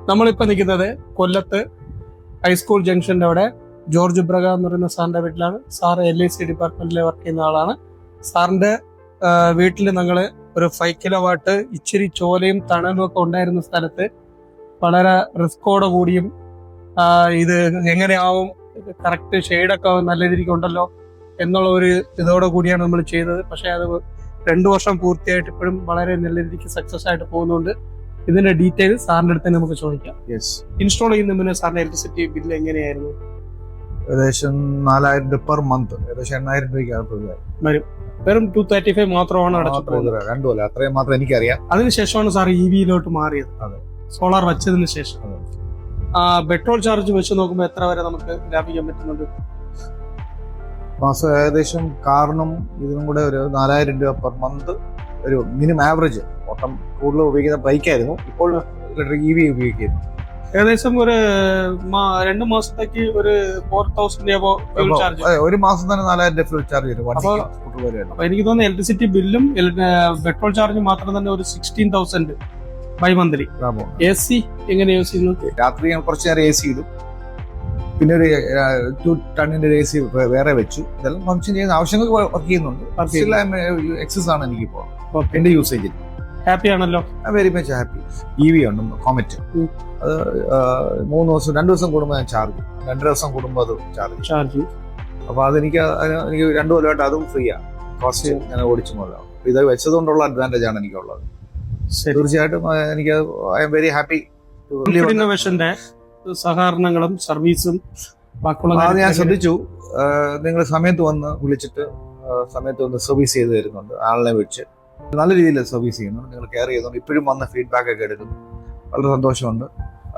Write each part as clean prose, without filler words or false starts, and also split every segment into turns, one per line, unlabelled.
നമ്മളിപ്പോൾ നിൽക്കുന്നത് കൊല്ലത്ത് ഹൈസ്കൂൾ ജംഗ്ഷൻ്റെ അവിടെ ജോർജ് ഇബ്രഹാം എന്ന് പറയുന്ന സാറിൻ്റെ വീട്ടിലാണ്. സാറ് LIC ഡിപ്പാർട്ട്മെന്റിൽ വർക്ക് ചെയ്യുന്ന ആളാണ്. സാറിന്റെ വീട്ടിൽ ഞങ്ങൾ ഒരു 5 കിലോവാട്ട് ഇച്ചിരി ചോലയും തണലും ഒക്കെ ഉണ്ടായിരുന്ന സ്ഥലത്ത് വളരെ റിസ്കോടെ കൂടിയും ഇത് എങ്ങനെയാവും കറക്റ്റ് ഷെയ്ഡൊക്കെ നല്ല രീതിക്ക് ഉണ്ടല്ലോ എന്നുള്ള ഒരു ഇതോടെ കൂടിയാണ് നമ്മൾ ചെയ്തത്. പക്ഷെ അത് 2 വർഷം പൂർത്തിയായിട്ട് ഇപ്പോഴും വളരെ നല്ല രീതിക്ക് സക്സസ് ആയിട്ട് പോകുന്നുണ്ട്. ഇതിന്റെ ഡീറ്റെയിൽസ് സാറിന്റെ അടുത്ത് നമുക്ക് ചോദിക്കാം. ഇൻസ്റ്റാൾ ചെയ്യുന്ന മുന്നേ സാറിന്റെ ഇലക്ട്രിസിറ്റി ബില്ല് എങ്ങനെയായിരുന്നു?
ഏകദേശം 4000 രൂപ പെർ മന്ത്, ഏകദേശം 8000 രൂപയ്ക്ക്
വരും. വെറും 235 മാത്രമാണ് അടച്ചിട്ടുള്ളത്.
2 കൊല്ലം അത്രയും മാത്രം എനിക്കറിയാം.
അതിനുശേഷമാണ് സാർ EV-യിലോട്ട് മാറിയത്. സോളാർ വെച്ചതിന് ശേഷം. പെട്രോൾ ചാർജ് വെച്ച് നോക്കുമ്പോൾ എത്ര വരെ നമുക്ക് ലാഭിക്കാൻ പറ്റുന്നുണ്ട്?
മാസം ഏകദേശം കാറിനും ഇതിനും കൂടെ ഒരു 4000 രൂപ പെർ മന്ത് ഒരു മിനിമം ആവറേജ്. ഓട്ടം കൂടുതൽ ഉപയോഗിക്കുന്ന ബൈക്കായിരുന്നു, ഇപ്പോൾ ഇലക്ട്രിക് EV ഉപയോഗിക്കുന്നു.
ഏകദേശം ഒരു 2 മാസത്തേക്ക് ഒരു 4000 രൂപ ഫ്യൂൽ ചാർജ്.
ഒരു മാസം തന്നെ 4000 രൂപ ഫ്യൂൽ ചാർജ് വരും.
അപ്പൊ എനിക്ക് തോന്നുന്നു ഇലക്ട്രിസിറ്റി ബില്ലും പെട്രോൾ ചാർജും മാത്രം തന്നെ ഒരു 16,000 ബൈ മന്ത്ലി. AC എങ്ങനെ യൂസ് ചെയ്യുന്നു?
രാത്രി ഞാൻ കുറച്ച് നേരം AC ഇടും, പിന്നെ ഒരു 2 ടണ്ണിന്റെ AC വേറെ വെച്ചു. ഇതെല്ലാം ഫംഗ്ഷൻ ചെയ്യുന്ന ആവശ്യങ്ങൾക്ക് വർക്ക് ചെയ്യുന്നുണ്ട്. എക്സസ് ആണ് എനിക്കിപ്പോ എന്റെ യൂസേജിൽ.
ഹാപ്പി ആണല്ലോ?
Very much happy. EV ഉണ്ട് കോമറ്റ്. അത് 2 ദിവസം കൂടുമ്പോൾ ഞാൻ ചാർജ്, 2 ദിവസം കൂടുമ്പോൾ അത് ചാർജ്. അപ്പൊ അതെനിക്ക് 2 കൊല്ലമായിട്ട് അതും ഫ്രീ ആണ്. കോസ്റ്റ് ഞാൻ ഓടിച്ചു കൊള്ളാം. ഇത് വെച്ചതുകൊണ്ടുള്ള അഡ്വാൻറ്റേജ് ആണ് എനിക്കുള്ളത്. തീർച്ചയായിട്ടും എനിക്ക് ഐ എം വെരി ഹാപ്പി.
ഇന്നോവേഷന്റെ സഹകരണങ്ങളും സർവീസും
അത് ഞാൻ ശ്രദ്ധിച്ചു. നിങ്ങൾ സമയത്ത് വന്ന് വിളിച്ചിട്ട് സമയത്ത് വന്ന് സർവീസ് ചെയ്ത് തരുന്നുണ്ട്. ആളിനെ വെച്ച് നല്ല രീതിയിൽ സർവീസ് ചെയ്യുന്നുണ്ട്. നിങ്ങൾ കെയർ ചെയ്യുന്നുണ്ട്. ഇപ്പോഴും വന്ന ഫീഡ്ബാക്ക് ഒക്കെ എടുക്കുന്നു. വളരെ സന്തോഷമുണ്ട്.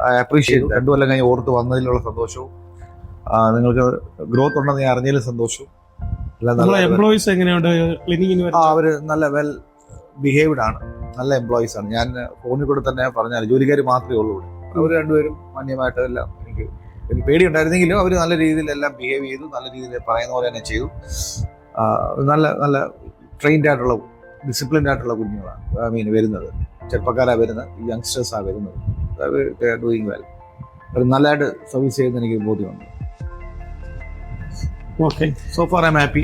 I appreciate. 2 കൊല്ലം കഴിഞ്ഞ് ഓർത്ത് വന്നതിലുള്ള സന്തോഷവും നിങ്ങൾക്ക് ഗ്രോത്ത് ഉണ്ടെന്ന് ഞാൻ അറിഞ്ഞതിലും സന്തോഷവും.
എംപ്ലോയീസ് എങ്ങനെയുണ്ട് ക്ലിനിക്കിന്?
അവര് നല്ല വെൽ ബിഹേവ്ഡ് ആണ്, നല്ല എംപ്ലോയീസ് ആണ്. ഞാൻ ഫോണിൽ കൂടെ തന്നെ പറഞ്ഞാൽ ജോലിക്കാർ മാത്രമേ ഉള്ളൂ. അവർ രണ്ടുപേരും മാന്യമായിട്ട് എല്ലാം, എനിക്ക് പേടി ഉണ്ടായിരുന്നെങ്കിലും അവർ നല്ല രീതിയിൽ എല്ലാം ബിഹേവ് ചെയ്തു. നല്ല രീതിയിൽ പറയുന്ന പോലെ തന്നെ ചെയ്തു. നല്ല നല്ല ട്രെയിൻഡ് ആയിട്ടുള്ള ഡിസിപ്ലിൻഡ് ആയിട്ടുള്ള കുഞ്ഞുങ്ങളാണ് വരുന്നത്. ചെറുപ്പക്കാരാണ് വരുന്നത്, യങ്സ്റ്റേഴ്സാണ് വരുന്നത്. Doing well. നല്ലതായിട്ട് സർവീസ് ചെയ്യുന്ന എനിക്ക് ബോധ്യമുണ്ട്.
Okay,
so far I am happy.